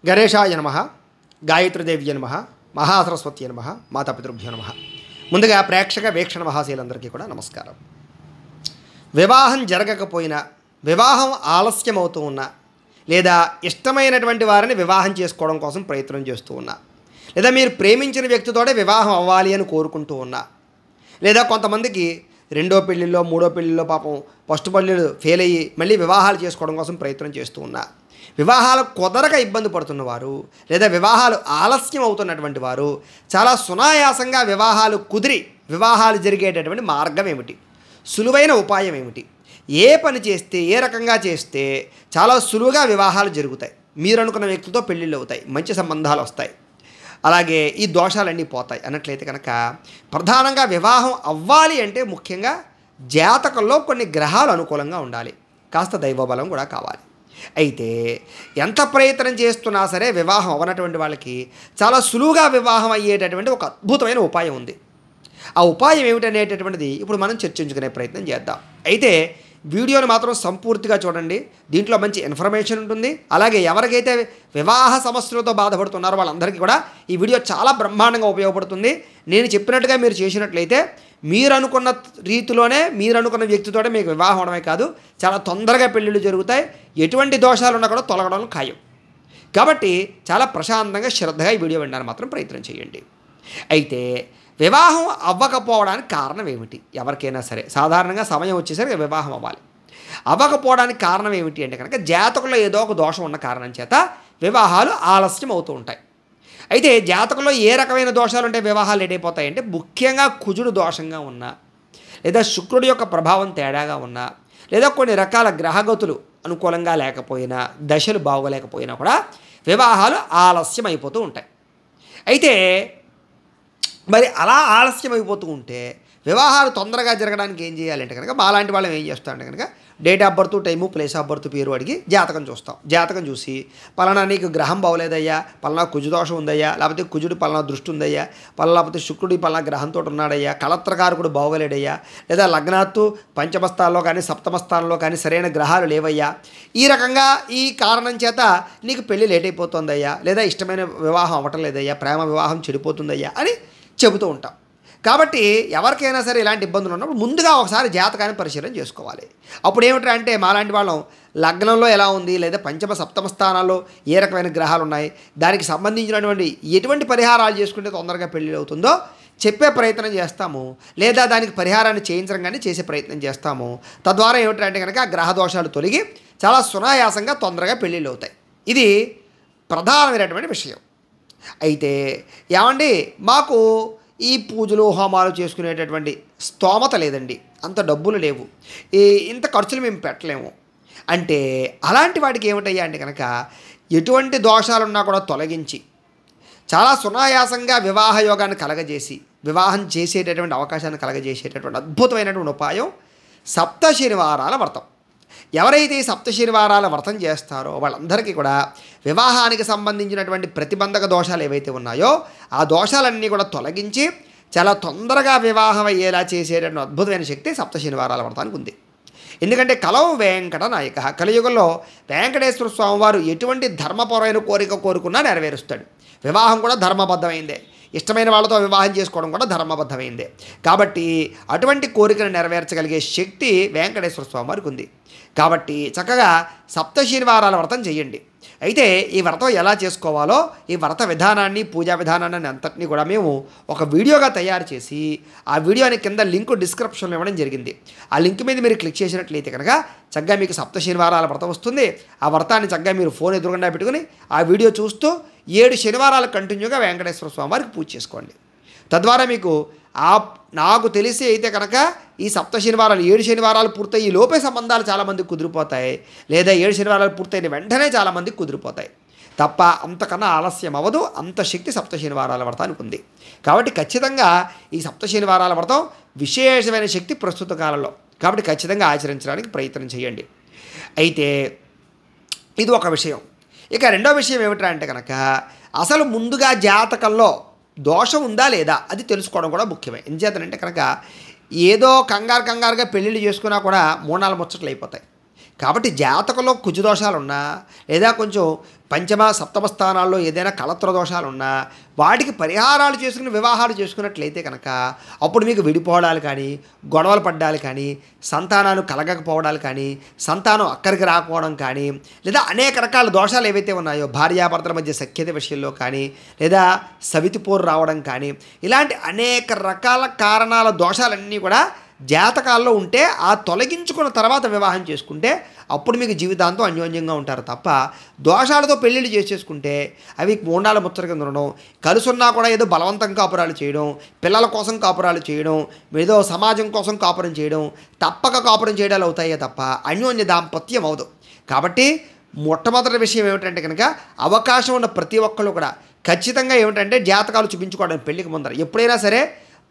గణేశాయ నమః, గాయత్రీదేవ్య నమః, మహాసరస్వతి నమః, మాతాపితృభ్యో నమః. ముందుగా ప్రేక్షక వీక్షణ మహాశీలందరికీ కూడా నమస్కారం. వివాహం జరగకపోయినా, వివాహం ఆలస్యం అవుతూ ఉన్నా, లేదా ఇష్టమైనటువంటి వారిని వివాహం చేసుకోవడం కోసం ప్రయత్నం చేస్తూ ఉన్నా, లేదా మీరు ప్రేమించిన వ్యక్తితోనే వివాహం అవ్వాలి అని కోరుకుంటూ ఉన్నా, లేదా కొంతమందికి రెండో పెళ్ళిళ్ళో మూడో పెళ్ళిళ్ళో పాపం ఫస్ట్ పెళ్ళిళ్ళు ఫెయిల్ అయ్యి మళ్ళీ వివాహాలు చేసుకోవడం కోసం ప్రయత్నం చేస్తూ ఉన్నా, వివాహాలు కుదరక ఇబ్బంది పడుతున్నవారు, లేదా వివాహాలు ఆలస్యం అవుతున్నటువంటి వారు, చాలా సునాయాసంగా వివాహాలు కుదిరి వివాహాలు జరిగేటటువంటి మార్గం ఏమిటి, సులువైన ఉపాయం ఏమిటి, ఏ పని చేస్తే ఏ రకంగా చేస్తే చాలా సులువుగా వివాహాలు జరుగుతాయి, మీరు అనుకున్న వ్యక్తితో పెళ్ళిళ్ళు అవుతాయి, మంచి సంబంధాలు వస్తాయి, అలాగే ఈ దోషాలన్నీ పోతాయి అన్నట్లయితే కనుక ప్రధానంగా వివాహం అవ్వాలి అంటే ముఖ్యంగా జాతకంలో కొన్ని గ్రహాలు అనుకూలంగా ఉండాలి, కాస్త దైవబలం కూడా కావాలి. అయితే ఎంత ప్రయత్నం చేస్తున్నా సరే వివాహం అవ్వనటువంటి వాళ్ళకి చాలా సులువుగా వివాహం అయ్యేటటువంటి ఒక అద్భుతమైన ఉపాయం ఉంది. ఆ ఉపాయం ఏమిటనేటటువంటిది ఇప్పుడు మనం చర్చించుకునే ప్రయత్నం చేద్దాం. అయితే వీడియోని మాత్రం సంపూర్తిగా చూడండి, దీంట్లో మంచి ఇన్ఫర్మేషన్ ఉంటుంది. అలాగే ఎవరికైతే వివాహ సమస్యలతో బాధపడుతున్నారో వాళ్ళందరికీ కూడా ఈ వీడియో చాలా బ్రహ్మాండంగా ఉపయోగపడుతుంది. నేను చెప్పినట్టుగా మీరు చేసినట్లయితే మీరు అనుకున్న రీతిలోనే మీరు అనుకున్న వ్యక్తితోనే మీకు వివాహం అవడమే కాదు, చాలా తొందరగా పెళ్ళిళ్ళు జరుగుతాయి, ఎటువంటి దోషాలు ఉన్నా కూడా తొలగడం ఖాయం. కాబట్టి చాలా ప్రశాంతంగా శ్రద్ధగా ఈ వీడియో వినడానికి మాత్రం ప్రయత్నం చేయండి. అయితే వివాహం అవ్వకపోవడానికి కారణం ఏమిటి? ఎవరికైనా సరే సాధారణంగా సమయం వచ్చేసరికి వివాహం అవ్వాలి. అవ్వకపోవడానికి కారణం ఏమిటి అంటే కనుక జాతకంలో ఏదో ఒక దోషం ఉన్న కారణం చేత వివాహాలు ఆలస్యం అవుతూ ఉంటాయి. అయితే జాతకంలో ఏ రకమైన దోషాలు ఉంటే వివాహాలు లేట్ అయిపోతాయి అంటే ముఖ్యంగా కుజుడు దోషంగా ఉన్నా, లేదా శుక్రుడి యొక్క ప్రభావం తేడాగా ఉన్నా, లేదా కొన్ని రకాల గ్రహగతులు అనుకూలంగా లేకపోయినా, దశలు బాగోలేకపోయినా కూడా వివాహాలు ఆలస్యం అయిపోతూ ఉంటాయి. అయితే మరి అలా ఆలస్యం అయిపోతూ ఉంటే వివాహాలు తొందరగా జరగడానికి ఏం చేయాలంటే కనుక మాలాంటి వాళ్ళం ఏం చేస్తామంటే కనుక date of birth, time, place of birth, పేరు అడిగి జాతకం చూస్తాం. జాతకం చూసి పలానా నీకు గ్రహం బాగోలేదయ్యా, పలానా కుజుదోషం ఉందయ్యా, లేకపోతే కుజుడు పలానా దృష్టి ఉందయ్యా, లేకపోతే శుక్రుడి పలానా గ్రహంతో ఉన్నాడయ్యా, కళత్రకారకుడు బాగోలేడయ్యా, లేదా లగ్నాత్తు పంచమస్థానంలో కానీ సప్తమస్థానంలో కానీ సరైన గ్రహాలు లేవయ్యా, ఈ రకంగా ఈ కారణం చేత నీకు పెళ్ళి లేట్ అయిపోతుందయ్యా, లేదా ఇష్టమైన వివాహం అవ్వటం లేదయ్యా, ప్రేమ వివాహం చెడిపోతుందయ్యా అని చెబుతూ ఉంటాం. కాబట్టి ఎవరికైనా సరే ఇలాంటి ఇబ్బందులు ఉన్నప్పుడు ముందుగా ఒకసారి జాతకాన్ని పరిశీలన చేసుకోవాలి. అప్పుడు ఏమిటంటే అంటే మాలాంటి వాళ్ళం లగ్నంలో ఎలా ఉంది, లేదా పంచమ సప్తమ స్థానాల్లో ఏ రకమైన గ్రహాలు ఉన్నాయి, దానికి సంబంధించినటువంటి ఎటువంటి పరిహారాలు చేసుకుంటే తొందరగా పెళ్ళి అవుతుందో చెప్పే ప్రయత్నం చేస్తాము, లేదా దానికి పరిహారాన్ని చేయించడం కానీ చేసే ప్రయత్నం చేస్తాము. తద్వారా ఏమిటంటే కనుక గ్రహ దోషాలు తొలగి చాలా సునాయాసంగా తొందరగా పెళ్ళిళ్ళు అవుతాయి. ఇది ప్రధానమైనటువంటి విషయం. అయితే ఏమండి మాకు ఈ పూజలు హోమాలు చేసుకునేటటువంటి స్తోమత లేదండి, అంత డబ్బులు లేవు, ఇంత ఖర్చులు మేము పెట్టలేము అంటే అలాంటి వాటికి ఏమిటయ్యా అంటే కనుక ఎటువంటి దోషాలున్నా కూడా తొలగించి చాలా సునాయాసంగా వివాహ యోగాన్ని కలగజేసి వివాహం చేసేటటువంటి అవకాశాన్ని కలగజేసేటటువంటి అద్భుతమైనటువంటి ఉపాయం సప్త శనివారాల వ్రతం. ఎవరైతే ఈ సప్త శనివారాల వ్రతం చేస్తారో వాళ్ళందరికీ కూడా వివాహానికి సంబంధించినటువంటి ప్రతిబంధక దోషాలు ఏవైతే ఉన్నాయో ఆ దోషాలన్నీ కూడా తొలగించి చాలా తొందరగా వివాహం అయ్యేలా చేసేటటువంటి అద్భుతమైన శక్తి సప్త శనివారాల వ్రతానికి ఉంది. ఎందుకంటే కలవు వెంకట నాయక, కలియుగంలో వెంకటేశ్వర స్వామివారు ఎటువంటి ధర్మపరమైన కోరిక కోరుకున్నా నెరవేరుస్తాడు. వివాహం కూడా ధర్మబద్ధమైందే, ఇష్టమైన వాళ్ళతో వివాహం చేసుకోవడం కూడా ధర్మబద్ధమైందే. కాబట్టి అటువంటి కోరికను నెరవేర్చగలిగే శక్తి వెంకటేశ్వర స్వామి వారికి ఉంది. కాబట్టి చక్కగా సప్త శనివారాల వ్రతం చేయండి. అయితే ఈ వ్రతం ఎలా చేసుకోవాలో ఈ వ్రత విధానాన్ని, పూజా విధానాన్ని అంతటినీ కూడా మేము ఒక వీడియోగా తయారు చేసి ఆ వీడియోని కింద లింక్ డిస్క్రిప్షన్లో ఇవ్వడం జరిగింది. ఆ లింక్ మీద మీరు క్లిక్ చేసినట్లయితే కనుక చక్కగా మీకు సప్త శనివారాల వ్రతం వస్తుంది. ఆ వ్రతాన్ని చక్కగా మీరు ఫోన్ ఎదురుగుండా పెట్టుకుని ఆ వీడియో చూస్తూ 7 శనివారాలు కంటిన్యూగా వెంకటేశ్వర స్వామి వారికి పూజ చేసుకోండి. తద్వారా మీకు నాకు తెలిసి అయితే కనుక ఈ సప్త శనివారాలు 7 శనివారాలు పూర్తయి లోపే సంబంధాలు చాలామందికి కుదిరిపోతాయి, లేదా 7 శనివారాలు పూర్తయిన వెంటనే చాలామందికి కుదిరిపోతాయి తప్ప అంతకన్నా ఆలస్యం అవ్వదు. అంత శక్తి సప్త శనివారాల వ్రతానికి ఉంది. కాబట్టి ఖచ్చితంగా ఈ సప్త శనివారాల వ్రతం విశేషమైన శక్తి ప్రస్తుత కాలంలో, కాబట్టి ఖచ్చితంగా ఆచరించడానికి ప్రయత్నం చేయండి. అయితే ఇది ఒక విషయం. ఇక రెండో విషయం ఏమిటంటే కనుక అసలు ముందుగా జాతకంలో దోషం ఉందా లేదా అది తెలుసుకోవడం కూడా ముఖ్యమే. ఎందుచేతనంటే కనుక ఏదో కంగారుగా పెళ్ళిళ్ళు చేసుకున్నా కూడా 3-4 ముచ్చట్లు అయిపోతాయి. కాబట్టి జాతకంలో కుజు దోషాలున్నా లేదా కొంచెం పంచమ సప్తమ స్థానాల్లో ఏదైనా కళత్ర దోషాలున్నా వాటికి పరిహారాలు చేసుకుని వివాహాలు చేసుకున్నట్లయితే కనుక అప్పుడు మీకు విడిపోవడాలు కానీ గొడవలు పడ్డాలు కానీ సంతానాలు కలగకపోవడాలు కానీ సంతానం అక్కడికి రాకపోవడం కానీ లేదా అనేక రకాల దోషాలు ఏవైతే ఉన్నాయో భార్యాభర్తల మధ్య సఖ్యత విషయంలో కానీ లేదా సవితిపోరు రావడం కానీ ఇలాంటి అనేక రకాల కారణాల దోషాలన్నీ కూడా జాతకాల్లో ఉంటే ఆ తొలగించుకున్న తర్వాత వివాహం చేసుకుంటే అప్పుడు మీకు జీవితాంతం అన్యోన్యంగా ఉంటారు తప్ప దోషాలతో పెళ్ళిళ్ళు చేసేసుకుంటే అవి మూండాల ముచ్చట కింద ఉండడం కలుసున్నా కూడా ఏదో బలవంతం కాపురాలు చేయడం పిల్లల కోసం కాపురాలు చేయడం ఏదో సమాజం కోసం కాపురం చేయడం తప్పక కాపురం చేయడాలు అవుతాయే తప్ప అన్యోన్య దాంపత్యం అవదు. కాబట్టి మొట్టమొదటి విషయం ఏమిటంటే కనుక అవకాశం ఉన్న ప్రతి ఒక్కళ్ళు కూడా ఖచ్చితంగా ఏమిటంటే జాతకాలు చూపించుకోవడం పెళ్ళికి ముందర ఎప్పుడైనా సరే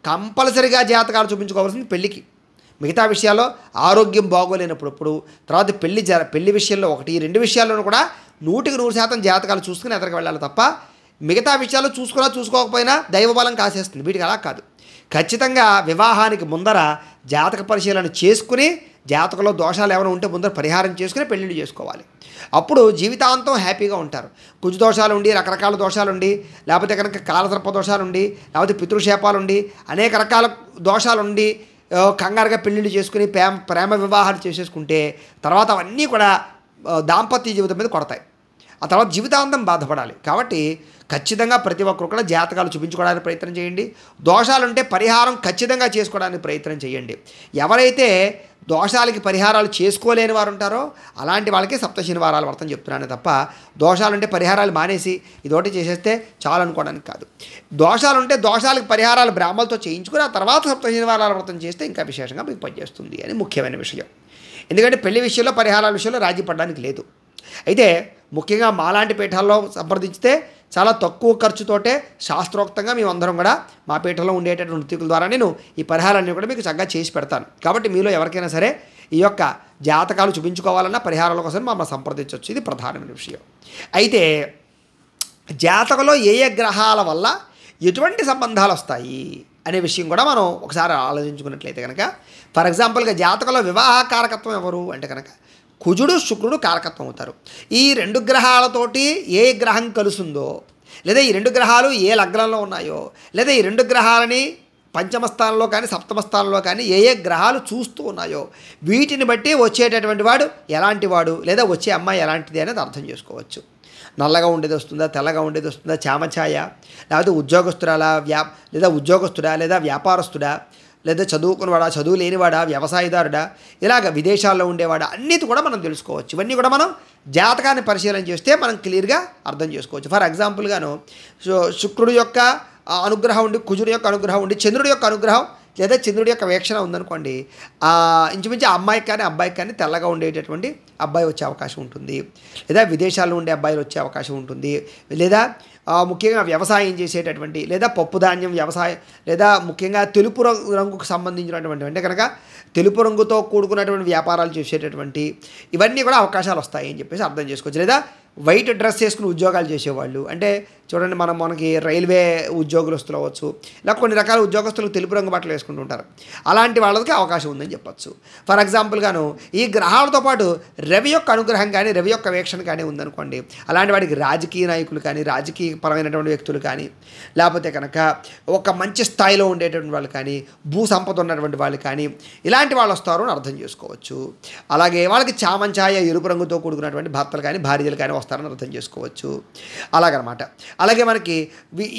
కంపల్సరీగా జాతకాలు చూపించుకోవాల్సింది పెళ్ళికి. మిగతా విషయాల్లో ఆరోగ్యం బాగోలేనప్పుడు తర్వాత పెళ్లి విషయంలో ఒకటి 2 విషయాల్లోనూ కూడా 100% జాతకాలు చూసుకుని ఎదరికి వెళ్ళాలి తప్ప మిగతా విషయాలు చూసుకోకపోయినా దైవబలం కాసేస్తుంది. వీటికి అలా కాదు. ఖచ్చితంగా వివాహానికి ముందర జాతక పరిశీలన చేసుకుని జాతకంలో దోషాలు ఏమైనా ఉంటే ముందర పరిహారం చేసుకుని పెళ్ళిళ్ళు చేసుకోవాలి. అప్పుడు జీవితాంతం హ్యాపీగా ఉంటారు. కుజు దోషాలు ఉండి రకరకాల దోషాలు ఉండి లేకపోతే కనుక కాలసర్ప దోషాలు ఉండి లేకపోతే పితృశాపాలు ఉండి అనేక రకాల దోషాలు ఉండి కంగారుగా పెళ్ళిళ్ళు చేసుకుని ప్రేమ వివాహాలు చేసేసుకుంటే తర్వాత అవన్నీ కూడా దాంపత్య జీవితం మీద కొడతాయి. ఆ తర్వాత జీవితాంతం బాధపడాలి. కాబట్టి ఖచ్చితంగా ప్రతి ఒక్కరు కూడా జాతకాలు చూపించుకోవడానికి ప్రయత్నం చేయండి. దోషాలుంటే పరిహారం ఖచ్చితంగా చేసుకోవడానికి ప్రయత్నం చేయండి. ఎవరైతే దోషాలకి పరిహారాలు చేసుకోలేని వారు ఉంటారో అలాంటి వాళ్ళకి సప్తశనివారాలు వ్రతం చెప్తున్నాను తప్ప దోషాలుంటే పరిహారాలు మానేసి ఇదోటి చేసేస్తే చాలు అనుకోవడానికి కాదు. దోషాలుంటే దోషాలకు పరిహారాలు బ్రాహ్మణులతో చేయించుకుని ఆ తర్వాత సప్తశనివారాల వ్రతం చేస్తే ఇంకా విశేషంగా మీకు పనిచేస్తుంది అని ముఖ్యమైన విషయం. ఎందుకంటే పెళ్లి విషయంలో పరిహారాల విషయంలో రాజీ పడడానికి లేదు. అయితే ముఖ్యంగా మాలాంటి పీఠాల్లో సంప్రదించితే చాలా తక్కువ ఖర్చుతోటే శాస్త్రోక్తంగా మేమందరం కూడా మా పీఠంలో ఉండేటటువంటి వృత్తికుల ద్వారా నేను ఈ పరిహారాన్ని కూడా మీకు చక్కగా చేసి పెడతాను. కాబట్టి మీలో ఎవరికైనా సరే ఈ యొక్క జాతకాలు చూపించుకోవాలన్నా పరిహారాల కోసం మమ్మల్ని సంప్రదించవచ్చు. ఇది ప్రధానమైన విషయం. అయితే జాతకంలో ఏ గ్రహాల వల్ల ఎటువంటి సంబంధాలు వస్తాయి అనే విషయం కూడా మనం ఒకసారి ఆలోచించుకున్నట్లయితే కనుక ఫర్ ఎగ్జాంపుల్గా జాతకంలో వివాహ కారకత్వం ఎవరు అంటే కనుక కుజుడు శుక్రుడు కారకత్వం అవుతారు. ఈ 2 గ్రహాలతోటి ఏ గ్రహం కలుస్తుందో లేదా ఈ 2 గ్రహాలు ఏ లగ్నంలో ఉన్నాయో లేదా ఈ 2 గ్రహాలని పంచమ స్థానంలో కానీ సప్తమ స్థానంలో కానీ ఏ గ్రహాలు చూస్తూ ఉన్నాయో వీటిని బట్టి వచ్చేటటువంటి వాడు ఎలాంటి వాడు లేదా వచ్చే అమ్మాయి ఎలాంటిది అనేది అర్థం చేసుకోవచ్చు. నల్లగా ఉండేది వస్తుందా, తెల్లగా ఉండేది వస్తుందా, చామఛాయ లేకపోతే ఉద్యోగస్తుడా లేదా వ్యాపారస్తుడా లేదా చదువుకున్నవాడా చదువు లేనివాడా వ్యవసాయదారుడా ఇలాగ విదేశాల్లో ఉండేవాడా అన్నిటి కూడా మనం తెలుసుకోవచ్చు. ఇవన్నీ కూడా మనం జాతకాన్ని పరిశీలన చేస్తే మనం క్లియర్గా అర్థం చేసుకోవచ్చు. ఫర్ ఎగ్జాంపుల్గాను శుక్రుడు యొక్క అనుగ్రహం ఉండి కుజుడు యొక్క అనుగ్రహం ఉండి చంద్రుడి యొక్క అనుగ్రహం లేదా చంద్రుడి యొక్క వీక్షణ ఉందనుకోండి ఇంచుమించు ఆ అమ్మాయికి కానీ అబ్బాయికి కానీ తెల్లగా ఉండేటటువంటి అబ్బాయి వచ్చే అవకాశం ఉంటుంది లేదా విదేశాల్లో ఉండే అబ్బాయిలు వచ్చే అవకాశం ఉంటుంది లేదా ముఖ్యంగా వ్యవసాయం చేసేటటువంటి లేదా పప్పు ధాన్యం వ్యవసాయం లేదా ముఖ్యంగా తెలుపు రంగుకు సంబంధించినటువంటి అంటే కనుక తెలుపు రంగుతో కూడుకున్నటువంటి వ్యాపారాలు చేసేటటువంటి ఇవన్నీ కూడా అవకాశాలు వస్తాయి అని చెప్పేసి అర్థం చేసుకోవచ్చు. లేదా వైట్ డ్రెస్ వేసుకుని ఉద్యోగాలు చేసేవాళ్ళు అంటే చూడండి మనకి రైల్వే ఉద్యోగస్తులు అవ్వచ్చు ఇలా కొన్ని రకాల ఉద్యోగస్తులు తెలుపు రంగు బట్టలు వేసుకుంటూ ఉంటారు. అలాంటి వాళ్ళకి అవకాశం ఉందని చెప్పచ్చు. ఫర్ ఎగ్జాంపుల్గాను ఈ గ్రహాలతో పాటు రవి యొక్క అనుగ్రహం కానీ రవి యొక్క వీక్షణ కానీ ఉందనుకోండి అలాంటి వాడికి రాజకీయ నాయకులు కానీ రాజకీయ పరమైనటువంటి వ్యక్తులు కానీ లేకపోతే కనుక ఒక మంచి స్థాయిలో ఉండేటువంటి వాళ్ళు కానీ భూ సంపద ఉన్నటువంటి వాళ్ళు కానీ ఇలాంటి వాళ్ళు వస్తారు అని అర్థం చేసుకోవచ్చు. అలాగే వాళ్ళకి చామంచాయ ఎరుపు రంగుతో కూడుకున్నటువంటి భర్తలు కానీ భార్యలు కానీ వస్తారని అర్థం చేసుకోవచ్చు. అలాగనమాట. అలాగే మనకి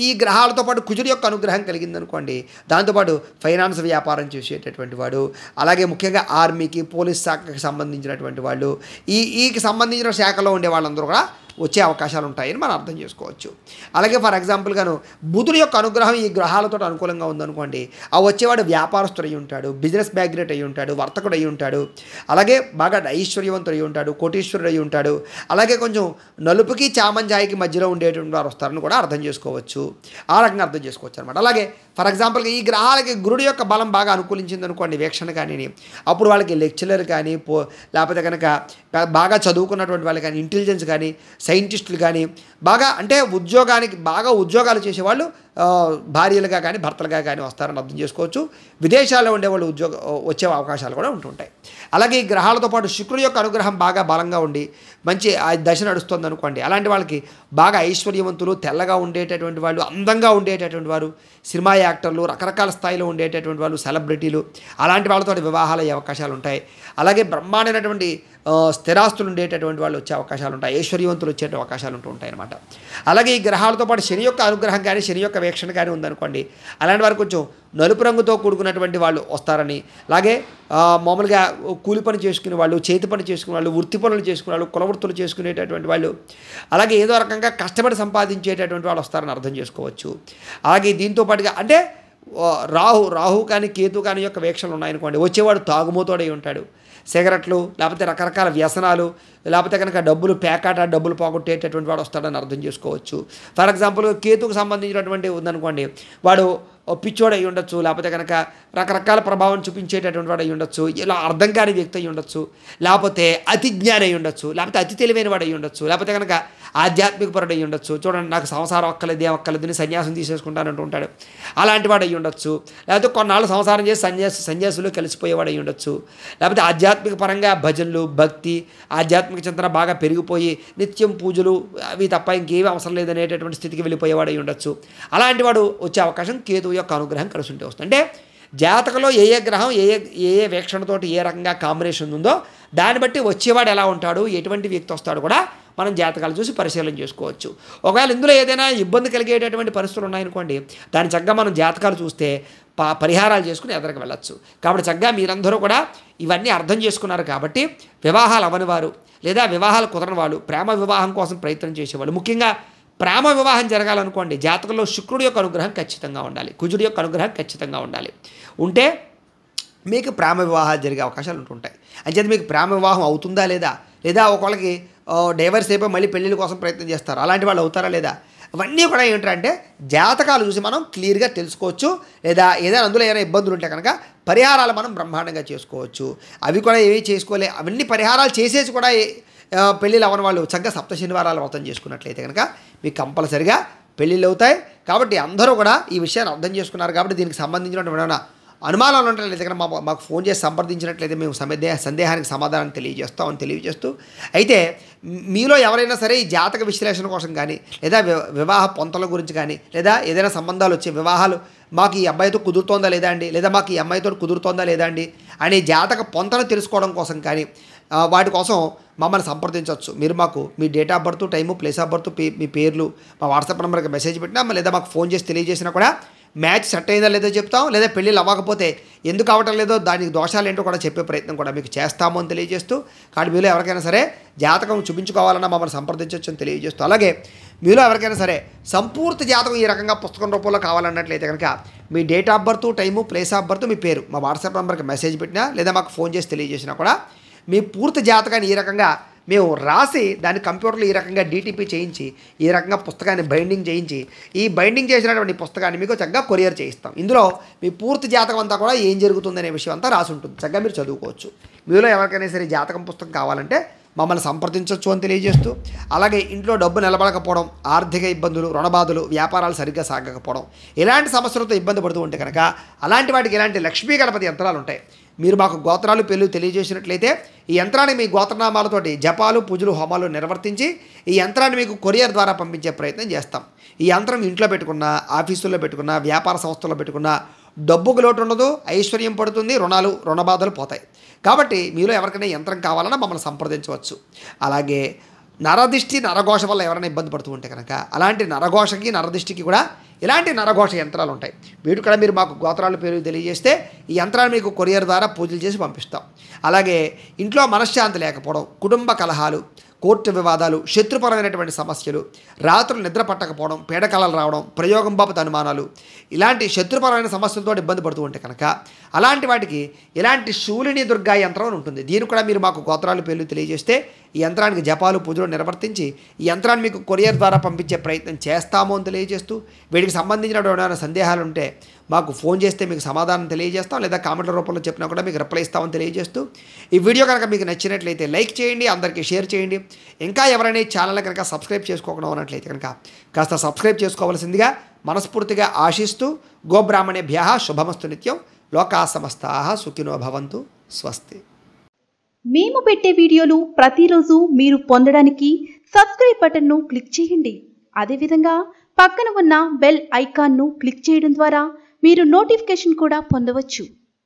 ఈ గ్రహాలతో పాటు కుజుడి యొక్క అనుగ్రహం కలిగిందనుకోండి దాంతోపాటు ఫైనాన్స్ వ్యాపారం చేసేటటువంటి వాడు అలాగే ముఖ్యంగా ఆర్మీకి పోలీస్ శాఖకి సంబంధించినటువంటి వాళ్ళు ఈకి సంబంధించిన శాఖలో ఉండే వాళ్ళందరూ కూడా వచ్చే అవకాశాలు ఉంటాయని మనం అర్థం చేసుకోవచ్చు. అలాగే ఫర్ ఎగ్జాంపుల్గాను బుధుడి యొక్క అనుగ్రహం ఈ గ్రహాలతో అనుకూలంగా ఉందనుకోండి ఆ వచ్చేవాడు వ్యాపారస్తుడు అయి ఉంటాడు, బిజినెస్ మ్యాగ్నెట్ అయి ఉంటాడు, వర్తకుడు అయి ఉంటాడు, అలాగే బాగా ఐశ్వర్యవంతుడు అయి ఉంటాడు, కోటీశ్వరుడు అయి ఉంటాడు. అలాగే కొంచెం నలుపుకి చామంజాయికి మధ్యలో ఉండేటువంటి వారు వస్తారని కూడా అర్థం చేసుకోవచ్చు. ఆ రకంగా అర్థం చేసుకోవచ్చు అనమాట. అలాగే ఫర్ ఎగ్జాంపుల్గా ఈ గ్రహాలకి గురుడి యొక్క బలం బాగా అనుకూలించింది అనుకోండి వీక్షణ కానీ అప్పుడు వాళ్ళకి లెక్చరర్ కానీ లేకపోతే కనుక బాగా చదువుకున్నటువంటి వాళ్ళు కానీ ఇంటెలిజెన్స్ కానీ సైంటిస్టులు కానీ బాగా అంటే ఉద్యోగాలు చేసేవాళ్ళు భార్యలుగా కానీ భర్తలుగా కానీ వస్తారని అర్థం చేసుకోవచ్చు. విదేశాల్లో ఉండేవాళ్ళు వచ్చే అవకాశాలు కూడా ఉంటుంటాయి. అలాగే ఈ గ్రహాలతో పాటు శుక్రుడి యొక్క అనుగ్రహం బాగా బలంగా ఉండి మంచి ఆ దశ నడుస్తుంది అనుకోండి, అలాంటి వాళ్ళకి బాగా ఐశ్వర్యవంతులు, తెల్లగా ఉండేటటువంటి వాళ్ళు, అందంగా ఉండేటటువంటి వారు, సినిమా యాక్టర్లు, రకరకాల స్థాయిలో ఉండేటటువంటి వాళ్ళు, సెలబ్రిటీలు, అలాంటి వాళ్ళతో వివాహాలు అయ్యే అవకాశాలు ఉంటాయి. అలాగే బ్రహ్మాండమైనటువంటి స్థిరాస్తులు ఉండేటటువంటి వాళ్ళు వచ్చే అవకాశాలు ఉంటాయి. ఐశ్వర్యవంతులు వచ్చే అవకాశాలు ఉంటాయి అన్నమాట. అలాగే ఈ గ్రహాలతో పాటు శని యొక్క అనుగ్రహం కానీ శని యొక్క వీక్షణ కానీ ఉందనుకోండి, అలాంటి వారు కొంచెం నలుపు రంగుతో కూడుకున్నటువంటి వాళ్ళు వస్తారని, అలాగే మామూలుగా కూలి పని చేసుకునే వాళ్ళు, చేతి పని చేసుకునే వాళ్ళు, వృత్తి పనులు చేసుకునే వాళ్ళు, కుల వృత్తులు చేసుకునేటటువంటి వాళ్ళు, అలాగే ఏదో రకంగా కష్టపడి సంపాదించేటటువంటి వాళ్ళు వస్తారని అర్థం చేసుకోవచ్చు. అలాగే దీంతో పాటుగా అంటే రాహు కానీ కేతు కానీ యొక్క వీక్షణలు ఉన్నాయనుకోండి, వచ్చేవాడు తాగుమోతోడై ఉంటాడు. సిగరెట్లు లేకపోతే రకరకాల వ్యసనాలు, లేకపోతే కనుక డబ్బులు పేకాట, డబ్బులు పోగొట్టేటటువంటి వాడు వస్తాడని అర్థం చేసుకోవచ్చు. ఫర్ ఎగ్జాంపుల్ కేతుకు సంబంధించినటువంటి ఉందనుకోండి, వాడు పిచ్చోడు అయి ఉండొచ్చు, లేకపోతే కనుక రకరకాల ప్రభావం చూపించేటటువంటి వాడు అయి ఉండొచ్చు, ఇలా అర్థం కాని వ్యక్తి అయి ఉండొచ్చు, లేకపోతే అతి జ్ఞాని అయి ఉండొచ్చు, లేకపోతే అతి తెలివైన వాడు అయి ఉండొచ్చు, లేకపోతే కనుక ఆధ్యాత్మిక పరుడు అయి ఉండొచ్చు. చూడండి, నాకు సంసారం ఒక్కలేదు, ఏం ఒక్కలేదు, నేను సన్యాసం తీసేసుకుంటానంటూ ఉంటాడు, అలాంటి వాడు అయి ఉండొచ్చు. లేకపోతే కొన్నాళ్ళు సంసారం చేసి సన్యాసులు కలిసిపోయేవాడు అయి ఉండొచ్చు. లేకపోతే ఆధ్యాత్మిక పరంగా భజనలు, భక్తి, ఆధ్యాత్మిక చింతన బాగా పెరిగిపోయి నిత్యం పూజలు అవి తప్ప ఇంకేమీ అవసరం లేదనేటటువంటి స్థితికి వెళ్ళిపోయేవాడు అయి ఉండొచ్చు. అలాంటి వాడు వచ్చే అవకాశం కేతువు యొక్క అనుగ్రహం కలిసి ఉంటే వస్తుంది. అంటే జాతకంలో ఏ గ్రహం ఏ వీక్షణతోటి ఏ రకంగా కాంబినేషన్ ఉందో దాన్ని బట్టి వచ్చేవాడు ఎలా ఉంటాడు, ఎటువంటి వ్యక్తి వస్తాడు కూడా మనం జాతకాలు చూసి పరిశీలన చేసుకోవచ్చు. ఒకవేళ ఇందులో ఏదైనా ఇబ్బంది కలిగేటటువంటి పరిస్థితులు ఉన్నాయనుకోండి, దాని చక్కగా మనం జాతకాలు చూస్తే పరిహారాలు చేసుకుని ఎదరికి వెళ్ళచ్చు. కాబట్టి చక్కగా మీరందరూ కూడా ఇవన్నీ అర్థం చేసుకున్నారు. కాబట్టి వివాహాలు అవ్వని వారు లేదా వివాహాలు కుదరని వాళ్ళు, ప్రేమ వివాహం కోసం ప్రయత్నం చేసేవాళ్ళు, ముఖ్యంగా ప్రేమ వివాహం జరగాలనుకోండి, జాతకంలో శుక్రుడి యొక్క అనుగ్రహం ఖచ్చితంగా ఉండాలి, కుజుడి యొక్క అనుగ్రహం ఖచ్చితంగా ఉండాలి. ఉంటే మీకు ప్రేమ వివాహాలు జరిగే అవకాశాలు ఉంటుంటాయి. అంచేత మీకు ప్రేమ వివాహం అవుతుందా లేదా ఒకళ్ళకి డైవర్స్ అయిపోయి మళ్ళీ పెళ్ళిళ్ళ కోసం ప్రయత్నం చేస్తారు, అలాంటి వాళ్ళు అవుతారా లేదా, అవన్నీ కూడా ఏంటంటే జాతకాలు చూసి మనం క్లియర్గా తెలుసుకోవచ్చు. లేదా ఏదైనా అందులో ఏదైనా ఇబ్బందులు ఉంటే కనుక పరిహారాలు మనం బ్రహ్మాండంగా చేసుకోవచ్చు. అవి కూడా ఏవి చేసుకోలే, అవన్నీ పరిహారాలు చేసేసి కూడా పెళ్ళిళ్ళు అవ్వని వాళ్ళు చక్కగా సప్త శనివారాలు వ్రతం చేసుకున్నట్లయితే కనుక మీకు కంపల్సరిగా పెళ్ళిళ్ళు అవుతాయి. కాబట్టి అందరూ కూడా ఈ విషయాన్ని అర్థం చేసుకున్నారు. కాబట్టి దీనికి సంబంధించినటువంటి అనుమానాలు ఉంటే కనుక మాకు ఫోన్ చేసి సంప్రదించినట్లయితే మేము సందేహానికి సమాధానం తెలియజేస్తామని తెలియజేస్తూ, అయితే మీలో ఎవరైనా సరే ఈ జాతక విశ్లేషణ కోసం కానీ లేదా వివాహ పొంతల గురించి కానీ లేదా ఏదైనా సంబంధాలు వచ్చే వివాహాలు మాకు ఈ అబ్బాయితో కుదురుతోందా లేదా అండి, లేదా మాకు ఈ అమ్మాయితో కుదురుతోందా లేదా అండి అనే జాతక పొంతను తెలుసుకోవడం కోసం కానీ వాటి కోసం మమ్మల్ని సంప్రదించవచ్చు. మీరు మాకు మీ date of birth, time, place of birth, మీ పేర్లు మా వాట్సాప్ నెంబర్కి మెసేజ్ పెట్టినా లేదా మాకు ఫోన్ చేసి తెలియజేసినా కూడా మ్యాచ్ సెట్ అయిందా లేదో చెప్తాం. లేదా పెళ్ళిళ్ళు అవ్వకపోతే ఎందుకు అవ్వటం లేదో దానికి దోషాలు ఏంటో కూడా చెప్పే ప్రయత్నం కూడా మీకు చేస్తాము అని తెలియజేస్తూ, కాబట్టి మీలో ఎవరికైనా సరే జాతకం చూపించుకోవాలన్నా మమ్మల్ని సంప్రదించవచ్చు అని తెలియజేస్తూ, అలాగే మీలో ఎవరికైనా సరే సంపూర్తి జాతకం ఈ రకంగా పుస్తకం రూపంలో కావాలన్నట్లయితే కనుక మీ date of birth, time, place of birth, మీ పేరు మా వాట్సాప్ నెంబర్కి మెసేజ్ పెట్టినా లేదా మాకు ఫోన్ చేసి తెలియజేసినా కూడా మీ పూర్తి జాతకాన్ని ఈ రకంగా మేము రాసి దాన్ని కంప్యూటర్లో ఈ రకంగా డీటీపీ చేయించి ఈ రకంగా పుస్తకాన్ని బైండింగ్ చేయించి ఈ బైండింగ్ చేసినటువంటి పుస్తకాన్ని మీకు చక్కగా కొరియర్ చేయిస్తాం. ఇందులో మీ పూర్తి జాతకం అంతా కూడా ఏం జరుగుతుందనే విషయం అంతా రాసి ఉంటుంది, చక్కగా మీరు చదువుకోవచ్చు. మీలో ఎవరికైనా సరే జాతకం పుస్తకం కావాలంటే మమ్మల్ని సంప్రదించవచ్చు అని తెలియజేస్తూ, అలాగే ఇంట్లో డబ్బు నిలబడకపోవడం, ఆర్థిక ఇబ్బందులు, రుణబాధలు, వ్యాపారాలు సరిగ్గా సాగకపోవడం, ఇలాంటి సమస్యలతో ఇబ్బంది పడుతూ ఉంటే కనుక అలాంటి వాటికి ఇలాంటి లక్ష్మీ గణపతి యంత్రాలు ఉంటాయి. మీరు మాకు గోత్రాలు పేర్లు తెలియజేసినట్లయితే ఈ యంత్రాన్ని మీ గోత్రనామాలతోటి జపాలు, పూజలు, హోమాలు నిర్వర్తించి ఈ యంత్రాన్ని మీకు కొరియర్ ద్వారా పంపించే ప్రయత్నం చేస్తాం. ఈ యంత్రం ఇంట్లో పెట్టుకున్నా, ఆఫీసుల్లో పెట్టుకున్నా, వ్యాపార సంస్థల్లో పెట్టుకున్నా డబ్బుకు లోటు ఉండదు, ఐశ్వర్యం పడుతుంది, రుణబాధలు పోతాయి. కాబట్టి మీలో ఎవరికైనా యంత్రం కావాలన్నా మమ్మల్ని సంప్రదించవచ్చు. అలాగే నరదిష్టి, నరఘోష వల్ల ఎవరైనా ఇబ్బంది పడుతూ ఉంటే కనుక అలాంటి నరఘోషకి, నరదిష్టికి కూడా ఇలాంటి నరఘోష యంత్రాలు ఉంటాయి. వీటి కూడా మీరు మాకు గోత్రాల పేరు తెలియజేస్తే ఈ యంత్రాన్ని మీకు కొరియర్ ద్వారా పూజలు చేసి పంపిస్తాం. అలాగే ఇంట్లో మనశ్శాంతి లేకపోవడం, కుటుంబ కలహాలు, కోర్టు వివాదాలు, శత్రుపరమైనటువంటి సమస్యలు, రాత్రులు నిద్ర పట్టకపోవడం, పీడకలలు రావడం, ప్రయోగం బాబత్ అనుమానాలు, ఇలాంటి శత్రుపరమైన సమస్యలతో ఇబ్బంది పడుతూ ఉంటే కనుక అలాంటి వాటికి ఇలాంటి శూలిని దుర్గా యంత్రం అని ఉంటుంది. దీన్ని కూడా మీరు మాకు గోత్రాలు పేర్లు తెలియజేస్తే ఈ యంత్రానికి జపాలు, పూజలు నిర్వర్తించి ఈ యంత్రాన్ని మీకు కొరియర్ ద్వారా పంపించే ప్రయత్నం చేస్తాము అని తెలియజేస్తూ, వీటికి సంబంధించిన సందేహాలు ఉంటే మాకు ఫోన్ చేస్తే మీకు సమాధానం తెలియజేస్తాం, లేదా కామెంట్ల రూపంలో చెప్పినా కూడా మీకు రిప్లై ఇస్తామని తెలియజేస్తూ, ఈ వీడియో కనుక మీకు నచ్చినట్లయితే లైక్ చేయండి, అందరికీ షేర్ చేయండి. ఇంకా ఎవరైనా ఈ ఛానల్ కనుక సబ్స్క్రైబ్ చేసుకోకుండా ఉన్నట్లయితే కనుక కాస్త సబ్స్క్రైబ్ చేసుకోవాల్సిందిగా మనస్ఫూర్తిగా ఆశిస్తూ గోబ్రాహ్మణేభ్యः శుభమస్తు నిత్యం. లోకాः సమస్తాः సుఖినో భవంతు. స్వస్తి. మేము పెట్టే వీడియోలు ప్రతిరోజు మీరు పొందడానికి సబ్స్క్రైబ్ బటన్ను క్లిక్ చేయండి. అదేవిధంగా పక్కన ఉన్న బెల్ ఐకాన్ను క్లిక్ చేయడం ద్వారా మీరు నోటిఫికేషన్ కూడా పొందవచ్చు.